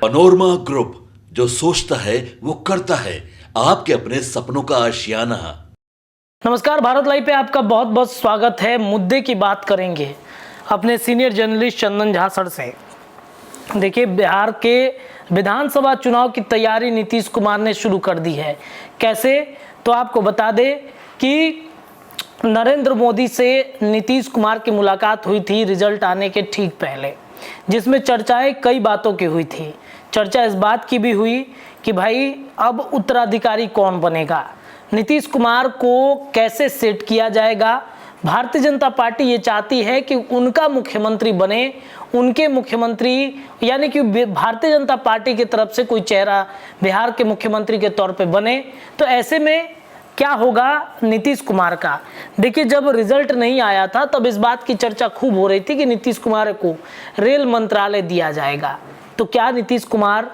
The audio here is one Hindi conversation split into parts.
पनोरमा ग्रुप, जो सोचता है वो करता है, आपके अपने सपनों का आशियाना। नमस्कार, भारत लाइव पे आपका बहुत बहुत स्वागत है। मुद्दे की बात करेंगे अपने senior journalist Chandan Jha sir से। देखिए, बिहार के विधानसभा चुनाव की तैयारी नीतीश कुमार ने शुरू कर दी है। कैसे, तो आपको बता दें कि नरेंद्र मोदी से नीतीश कुमार की मुलाकात हुई थी रिजल्ट आने के ठीक पहले, जिसमें चर्चाएं कई बातों की हुई थी। चर्चा इस बात की भी हुई कि भाई अब उत्तराधिकारी कौन बनेगा, नीतीश कुमार को कैसे सेट किया जाएगा। भारतीय जनता पार्टी ये चाहती है कि उनका मुख्यमंत्री बने, उनके मुख्यमंत्री यानी कि भारतीय जनता पार्टी की तरफ से कोई चेहरा बिहार के मुख्यमंत्री के तौर पे बने। तो ऐसे में क्या होगा नीतीश कुमार का। देखिए, जब रिजल्ट नहीं आया था तब इस बात की चर्चा खूब हो रही थी कि नीतीश कुमार को रेल मंत्रालय दिया जाएगा। तो क्या नीतीश कुमार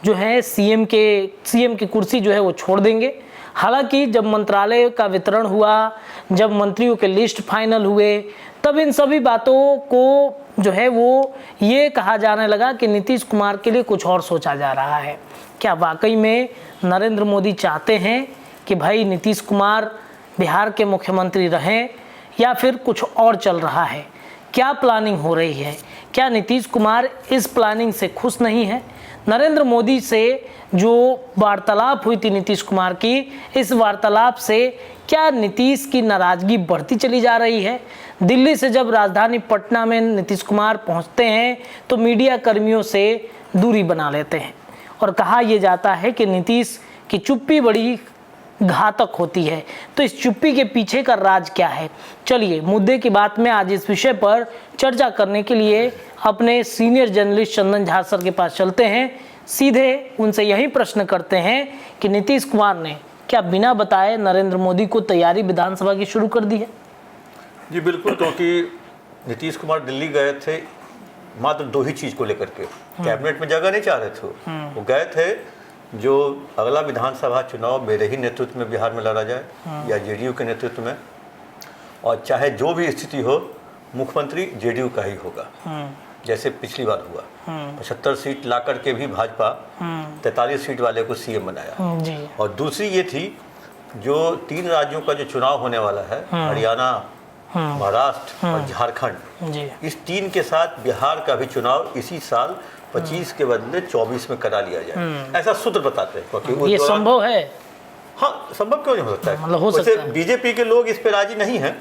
जो है सीएम की कुर्सी जो है वो छोड़ देंगे। हालांकि जब मंत्रालय का वितरण हुआ, जब मंत्रियों के लिस्ट फाइनल हुए, तब इन सभी बातों को जो है वो ये कहा जाने लगा कि नीतीश कुमार के लिए कुछ और सोचा जा रहा है। क्या वाकई में नरेंद्र मोदी चाहते हैं कि भाई नीतीश कुमार बिहार के मुख्यमंत्री रहें, या फिर कुछ और चल रहा है? क्या प्लानिंग हो रही है? क्या नीतीश कुमार इस प्लानिंग से खुश नहीं है? नरेंद्र मोदी से जो वार्तालाप हुई थी नीतीश कुमार की, इस वार्तालाप से क्या नीतीश की नाराजगी बढ़ती चली जा रही है? दिल्ली से जब राजधानी पटना में नीतीश कुमार पहुंचते हैं तो मीडिया कर्मियों से दूरी बना लेते हैं और कहा यह जाता है कि नीतीश की चुप्पी बड़ी घातक होती है। तो इस चुप्पी के पीछे का राज क्या है? चलिए, मुद्दे की बात में आज इस विषय पर चर्चा करने के लिए अपने senior journalist Chandan Jha sir के पास चलते हैं। सीधे उनसे यही प्रश्न करते हैं कि नीतीश कुमार ने क्या बिना बताए नरेंद्र मोदी को तैयारी विधानसभा की शुरू कर दी है? जी बिल्कुल, क्योंकि नीतीश कुमार दिल्ली गए थे मात्र दो ही चीज़ को लेकर के। कैबिनेट में जगह नहीं चाह रहे थे। वो गए थे जो अगला विधानसभा चुनाव मेरे ही नेतृत्व में बिहार में लड़ा जाए या जेडीयू के नेतृत्व में, और चाहे जो भी स्थिति हो मुख्यमंत्री जेडीयू का ही होगा, जैसे पिछली बार हुआ। 75 सीट ला करके भी भाजपा 43 सीट वाले को सीएम बनाया जी। और दूसरी ये थी, जो 3 राज्यों का जो चुनाव होने वाला है, हरियाणा, महाराष्ट्र और झारखंड, इस 3 के साथ बिहार का भी चुनाव इसी साल 25 के बदले 24 में करा लिया जाए, ऐसा सूत्र बताते हैं। क्योंकि ये संभव है? हाँ, संभव क्यों नहीं हो सकता है? मतलब हो सकता है। बीजेपी के लोग इस पे राजी नहीं हैं।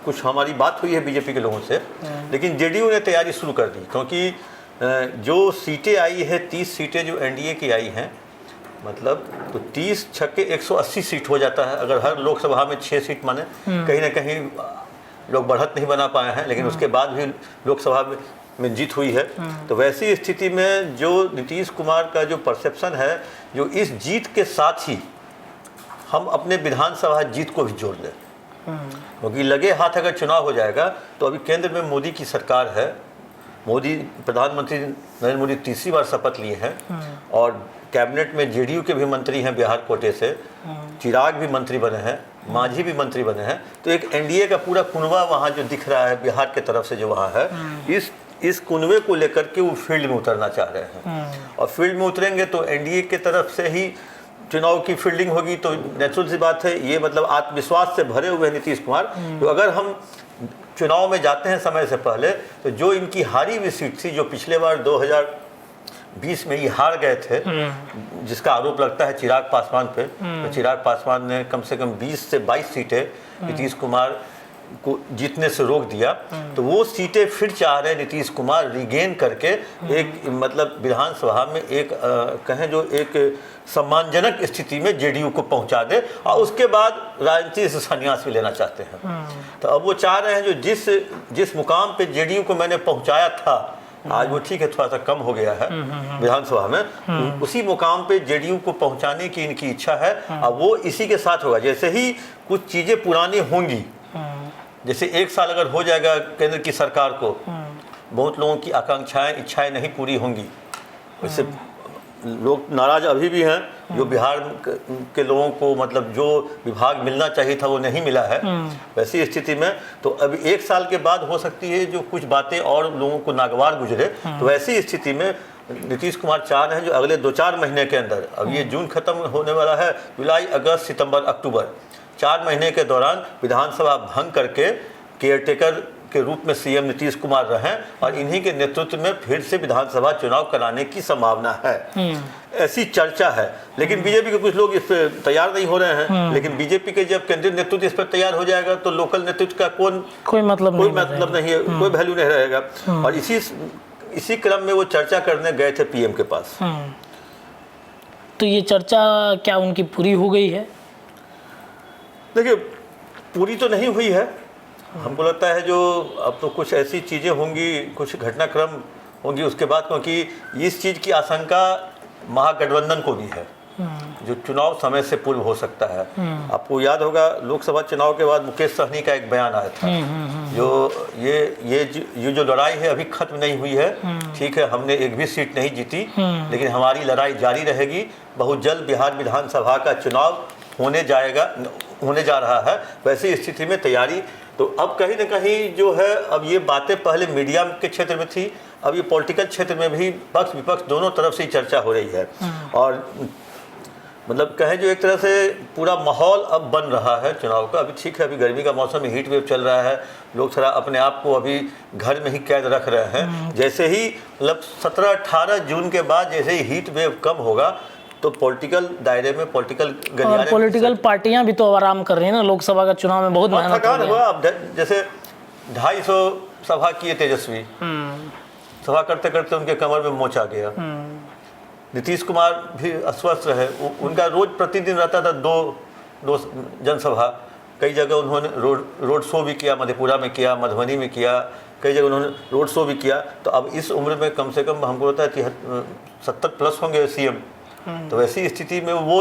कुछ हमारी बात हुई है बीजेपी के लोगों से, लेकिन जेडीयू ने तैयारी शुरू कर दी, क्योंकि जो सीटें आई है 30 सीटें जो एनडीए की आई हैं, मतलब तो 30 छक्के 180 सीट हो जाता है। अगर हर लोकसभा में 6 सीट माने, कहीं ना कहीं लोग बढ़त नहीं बना पाए हैं, लेकिन उसके बाद भी लोकसभा में जीत हुई है। तो वैसी स्थिति में जो नीतीश कुमार का जो परसेप्शन है, जो इस जीत के साथ ही हम अपने विधानसभा जीत को भी जोड़ लें, क्योंकि लगे हाथ अगर चुनाव हो जाएगा तो अभी केंद्र में मोदी की सरकार है। प्रधानमंत्री नरेंद्र मोदी तीसरी बार शपथ लिए हैं और कैबिनेट में जेडीयू के भी मंत्री हैं बिहार कोटे से, चिराग भी मंत्री बने हैं, मांझी भी मंत्री बने हैं। तो एक एनडीए का पूरा कुनवा वहाँ जो दिख रहा है बिहार के तरफ से जो वहाँ है, इस कुनवे को लेकर के वो फील्ड में उतरना चाह रहे हैं। और फील्ड में उतरेंगे तो एनडीए के तरफ से ही चुनाव की फील्डिंग होगी। तो नेचुरल सी बात है, ये मतलब आत्मविश्वास से भरे हुए नीतीश कुमार, तो अगर हम चुनाव में जाते हैं समय से पहले, तो जो इनकी हारी हुई सीट थी, जो पिछले बार 2020 में ये हार गए थे, जिसका आरोप लगता है चिराग पासवान पे, तो चिराग पासवान ने कम से कम 20 से 22 सीटें नीतीश कुमार को जीतने से रोक दिया। तो वो सीटें फिर चाह रहे नीतीश कुमार रिगेन करके एक मतलब विधानसभा में एक कहें जो एक सम्मानजनक स्थिति में जेडीयू को पहुंचा दे, और उसके बाद राजनीति से संन्यास भी लेना चाहते हैं। तो अब वो चाह रहे हैं जो जिस मुकाम पे जेडीयू को मैंने पहुंचाया था, आज वो ठीक है थोड़ा सा कम हो गया है विधानसभा में, उसी मुकाम पे जेडीयू को पहुंचाने की इनकी इच्छा है। अब वो इसी के साथ होगा, जैसे ही कुछ चीजें पुरानी होंगी, जैसे 1 साल अगर हो जाएगा केंद्र की सरकार को, बहुत लोगों की आकांक्षाएं इच्छाएं नहीं पूरी होंगी। वैसे लोग नाराज अभी भी हैं, जो बिहार के लोगों को मतलब जो विभाग मिलना चाहिए था वो नहीं मिला है। वैसी स्थिति में तो अभी 1 साल के बाद हो सकती है जो कुछ बातें और लोगों को नागवार गुजरे, तो वैसी स्थिति में नीतीश कुमार चाह रहे हैं जो अगले 2-4 महीने के अंदर, अब ये जून खत्म होने वाला है, जुलाई, अगस्त, सितंबर, अक्टूबर, 4 महीने के दौरान विधानसभा भंग करके केयरटेकर के रूप में सीएम नीतीश कुमार रहें और इन्हीं के नेतृत्व में फिर से विधानसभा चुनाव कराने की संभावना है, ऐसी चर्चा है। लेकिन बीजेपी के कुछ लोग इस पर तैयार नहीं हो रहे हैं। लेकिन बीजेपी के जब केंद्रीय नेतृत्व इस पर तैयार हो जाएगा तो लोकल नेतृत्व का कोई मतलब नहीं है, कोई वैल्यू नहीं रहेगा। और इसी क्रम में वो चर्चा करने गए थे पीएम के पास। तो ये चर्चा क्या उनकी पूरी हो गई है? देखिए, पूरी तो नहीं हुई है। हमको लगता है जो अब तो कुछ ऐसी चीज़ें होंगी, कुछ घटनाक्रम होंगी उसके बाद, क्योंकि इस चीज़ की आशंका महागठबंधन को भी है जो चुनाव समय से पूर्व हो सकता है। आपको याद होगा लोकसभा चुनाव के बाद मुकेश सहनी का एक बयान आया था, जो ये जो लड़ाई है अभी खत्म नहीं हुई है। ठीक है, हमने एक भी सीट नहीं जीती, लेकिन हमारी लड़ाई जारी रहेगी। बहुत जल्द बिहार विधानसभा का चुनाव होने जा रहा है। वैसी स्थिति में तैयारी तो अब कहीं ना कहीं जो है, अब ये बातें पहले मीडिया के क्षेत्र में थी, अब ये पॉलिटिकल क्षेत्र में भी पक्ष विपक्ष दोनों तरफ से चर्चा हो रही है। और मतलब कहें जो एक तरह से पूरा माहौल अब बन रहा है चुनाव का। अभी ठीक है, अभी गर्मी का मौसम है, हीट वेव चल रहा है, लोग थोड़ा अपने आप को अभी घर में ही कैद रख रहे हैं। जैसे ही मतलब 17-18 जून के बाद जैसे ही हीट वेव कम होगा तो पॉलिटिकल दायरे में, पॉलिटिकल पार्टियां भी तो आराम कर रही हैं ना। लोकसभा का चुनाव में बहुत मेहनत हुआ। अब जैसे 250 सभा किए तेजस्वी, सभा करते करते उनके कमर में मोच आ गया। नीतीश कुमार भी अस्वस्थ रहे, उनका रोज प्रतिदिन रहता था दो जनसभा। कई जगह उन्होंने रोड शो भी किया, मधेपुरा में किया, मधुबनी में किया, कई जगह उन्होंने रोड शो भी किया। तो अब इस उम्र में कम से कम हमको लगता है 70+ होंगे सीएम। तो ऐसी स्थिति में वो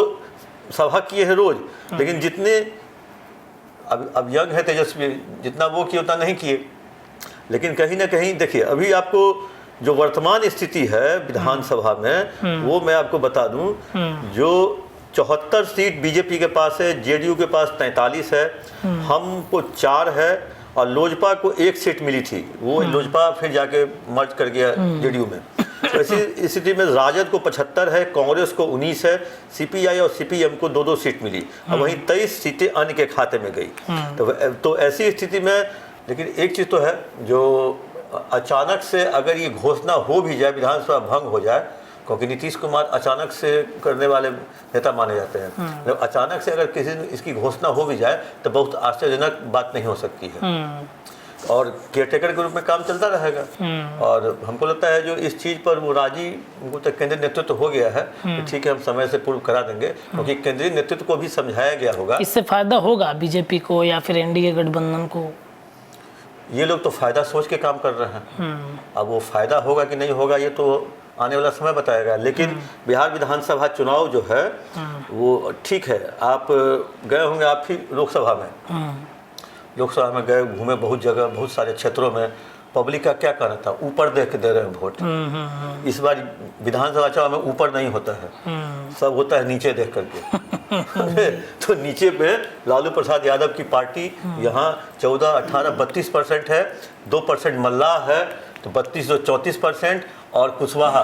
सभा किए हैं रोज, लेकिन जितने अब यंग है तेजस्वी, जितना वो किए उतना नहीं किए। लेकिन कहीं ना कहीं देखिए, अभी आपको जो वर्तमान स्थिति है विधानसभा में, वो मैं आपको बता दूं, जो 74 सीट बीजेपी के पास है, जेडीयू के पास 43 है, हमको 4 है और लोजपा को 1 सीट मिली थी। वो लोजपा फिर जाके मर्ज कर गया जेडीयू में। तो ऐसी स्थिति में राजद को 75 है, कांग्रेस को 19 है, सीपीआई और सीपीएम को 2-2 सीट मिली। अब वहीं 23 सीटें अन्य के खाते में गई। तो ऐसी स्थिति में, लेकिन एक चीज़ तो है, जो अचानक से अगर ये घोषणा हो भी जाए, विधानसभा भंग हो जाए, क्योंकि नीतीश कुमार अचानक से करने वाले नेता माने जाते हैं, जब अचानक से अगर किसी दिन इसकी घोषणा हो भी जाए तो बहुत आश्चर्यजनक बात नहीं हो सकती है। और केयरटेकर के रूप में काम चलता रहेगा। और हमको लगता है जो इस चीज़ पर वो राजी, उनको तो केंद्रीय नेतृत्व हो गया है, तो ठीक है, हम समय से पूर्व करा देंगे, क्योंकि केंद्रीय नेतृत्व को भी समझाया गया होगा। इससे फायदा होगा बीजेपी को या फिर एनडीए गठबंधन को? ये लोग तो फायदा सोच के काम कर रहे हैं। अब वो फायदा होगा कि नहीं होगा ये तो आने वाला समय बताएगा। लेकिन बिहार विधानसभा चुनाव जो है वो ठीक है, आप गए होंगे, आप भी लोकसभा में गए, घूमे बहुत जगह, बहुत सारे क्षेत्रों में। पब्लिक का क्या कहना था, ऊपर देख के दे रहे हैं वोट। इस बार विधानसभा चुनाव में ऊपर नहीं होता है, सब होता है नीचे देख करके। तो नीचे पे लालू प्रसाद यादव की पार्टी यहाँ 14, 18, 32% है, 2% मल्लाह है, तो 32-34%, और कुशवाहा।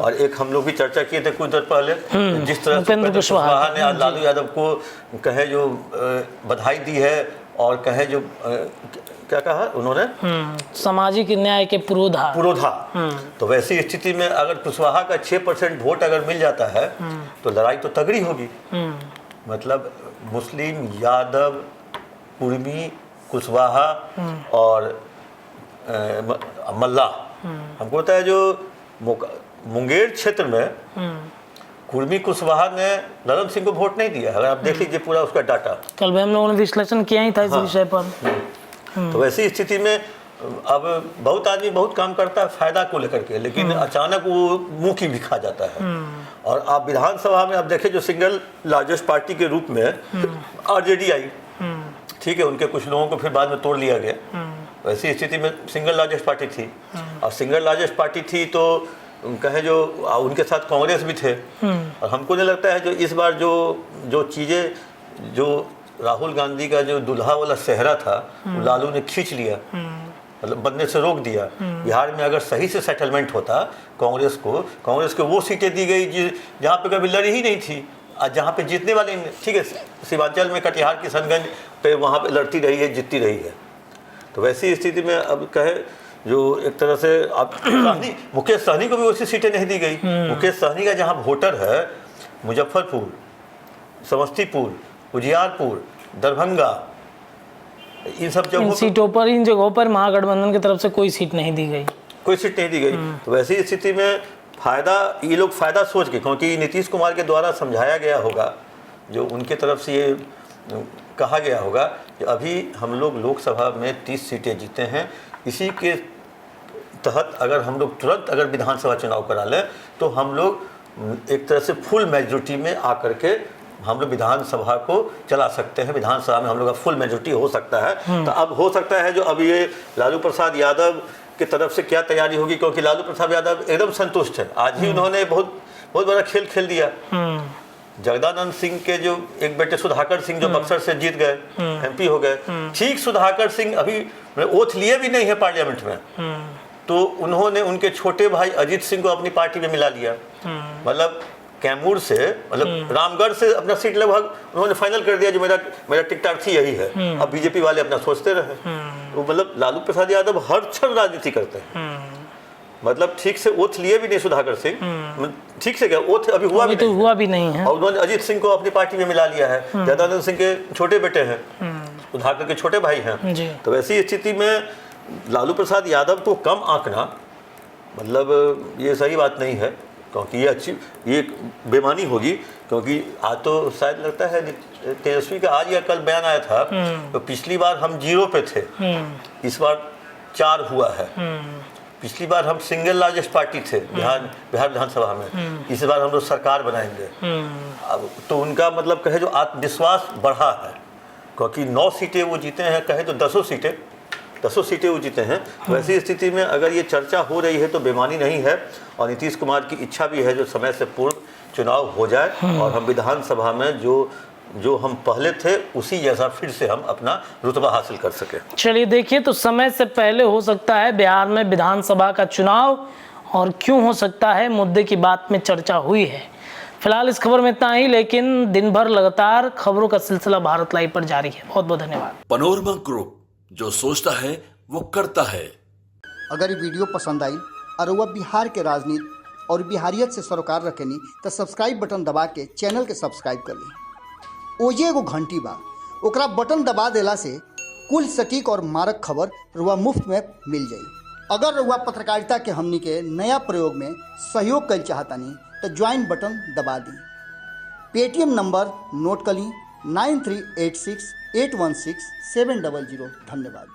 और एक हम लोग भी चर्चा किए थे कुछ देर पहले, जिस तरह से कुशवाहा ने लालू यादव को कहे जो बधाई दी है, और कहे जो क्या कहा उन्होंने, सामाजिक न्याय के पुरोधा। तो वैसी स्थिति में अगर कुशवाहा का 6% वोट अगर मिल जाता है तो लड़ाई तो तगड़ी होगी। मतलब मुस्लिम, यादव, कुर्मी, कुशवाहा और मल्लाह। हमको लगता है जो मुंगेर क्षेत्र में कुर्मी कुशवाहा ने नरम सिंह को वोट नहीं दिया। अगर आप देख लीजिए पूरा उसका डाटा, कल भी हम लोगों ने विश्लेषण किया ही था इस विषय पर। तो वैसी स्थिति में अब बहुत आदमी बहुत काम करता है फायदा को लेकर के, लेकिन अचानक वो मुंह की भी खा जाता है। और आप विधानसभा में आप देखें जो सिंगल लार्जेस्ट पार्टी के रूप में आरजेडी आई, ठीक है, उनके कुछ लोगों को फिर बाद में तोड़ लिया गया। वैसी स्थिति में सिंगल लार्जेस्ट पार्टी थी, और सिंगल लार्जेस्ट पार्टी थी तो कहे जो उनके साथ कांग्रेस भी थे। और हमको नहीं लगता है जो इस बार जो चीज़ें जो राहुल गांधी का जो दुल्हा वाला सेहरा था वो लालू ने खींच लिया। मतलब बनने से रोक दिया। बिहार में अगर सही से सेटलमेंट होता कांग्रेस को वो सीटें दी गई जहाँ पे कभी लड़ी ही नहीं थी, और जहाँ पे जीतने वाले, ठीक है, सीमांचल में कटिहार किशनगंज पे वहाँ पे लड़ती रही है, जीतती रही है। तो वैसी स्थिति में अब कहे जो एक तरह से अब मुकेश सहनी को भी वैसी सीटें नहीं दी गई। मुकेश सहनी का जहाँ वोटर है मुजफ्फरपुर, समस्तीपुर, उजियारपुर, दरभंगा, इन सब इन सीटों पर, इन जगहों पर महागठबंधन की तरफ से कोई सीट नहीं दी गई, कोई सीट नहीं दी गई। तो वैसी स्थिति में ये लोग फायदा सोच के, क्योंकि नीतीश कुमार के द्वारा समझाया गया होगा, जो उनके तरफ से ये कहा गया होगा कि अभी हम लोग लोकसभा में 30 सीटें जीते हैं, इसी के तहत अगर हम लोग तुरंत अगर विधानसभा चुनाव करा लें तो हम लोग एक तरह से फुल मेजॉरिटी में आकर के हम लोग विधानसभा को चला सकते हैं, विधानसभा में हम लोग का फुल मेजॉरिटी हो सकता है। तो अब हो सकता है जो अभी ये लालू प्रसाद यादव की तरफ से क्या तैयारी होगी, क्योंकि लालू प्रसाद यादव एकदम संतुष्ट है। आज ही उन्होंने बहुत बड़ा खेल खेल दिया। जगदानंद सिंह के जो एक बेटे सुधाकर सिंह जो बक्सर से जीत गए, MP हो गए, ठीक सुधाकर सिंह अभी ओथ लिए भी नहीं है पार्लियामेंट में, तो उन्होंने उनके छोटे भाई अजीत सिंह को अपनी पार्टी में मिला लिया। मतलब कैमूर से, मतलब रामगढ़ से अपना सीट लगभग उन्होंने फाइनल कर दिया, जो मेरा टिकटार्थी यही है। अब बीजेपी वाले अपना सोचते रहे। तो मतलब लालू प्रसाद यादव हर क्षण राजनीति करते हैं। मतलब ठीक से ओथ लिए भी नहीं सुधाकर सिंह, ठीक से क्या ओथ अभी हुआ भी नहीं है। और उन्होंने अजीत सिंह को अपनी पार्टी में मिला लिया है। जगदानंद सिंह के छोटे बेटे हैं, सुधाकर के छोटे भाई हैं। तो वैसी स्थिति में लालू प्रसाद यादव को कम आंकना, मतलब ये सही बात नहीं है, क्योंकि ये बेमानी होगी। क्योंकि आज तो शायद लगता है तेजस्वी का आज या कल बयान आया था, तो पिछली बार हम 0 पे थे, इस बार 4 हुआ है। पिछली बार हम सिंगल लार्जेस्ट पार्टी थे बिहार विधानसभा में, इस बार हम लोग सरकार बनाएंगे। अब तो उनका मतलब कहे जो आत्मविश्वास बढ़ा है, क्योंकि 9 सीटें वो जीते हैं, कहे तो 10 सीटें वो जीते हैं। वैसी स्थिति में अगर ये चर्चा हो रही है तो बेमानी नहीं है, और नीतीश कुमार की इच्छा भी है जो समय से पूर्व चुनाव हो जाए और हम विधानसभा में जो हम पहले थे उसी जैसा फिर से हम अपना रुतबा हासिल कर सके। चलिए देखिए, तो समय से पहले हो सकता है बिहार में विधानसभा का चुनाव, और क्यों हो सकता है, मुद्दे की बात में चर्चा हुई है। फिलहाल इस खबर में इतना ही, लेकिन दिन भर लगातार खबरों का सिलसिला भारत लाइव पर जारी है। बहुत बहुत धन्यवाद। पनोरमा ग्रुप, जो सोचता है वो करता है। अगर ये वीडियो पसंद आई और वह बिहार के राजनीति और बिहारियत से सरोकार रखेनी तो सब्सक्राइब बटन दबा के चैनल के सब्सक्राइब कर ली। ओजे एगो घंटी बा, ओकरा बटन दबा देला से कुल सटीक और मारक खबर रुआ मुफ्त में मिल जाई। अगर रुआ पत्रकारिता के हमनी के नया प्रयोग में सहयोग कर चाहतानी तो ज्वाइन बटन दबा दी। पेटीएम नंबर नोट कर ली 9386816700। धन्यवाद।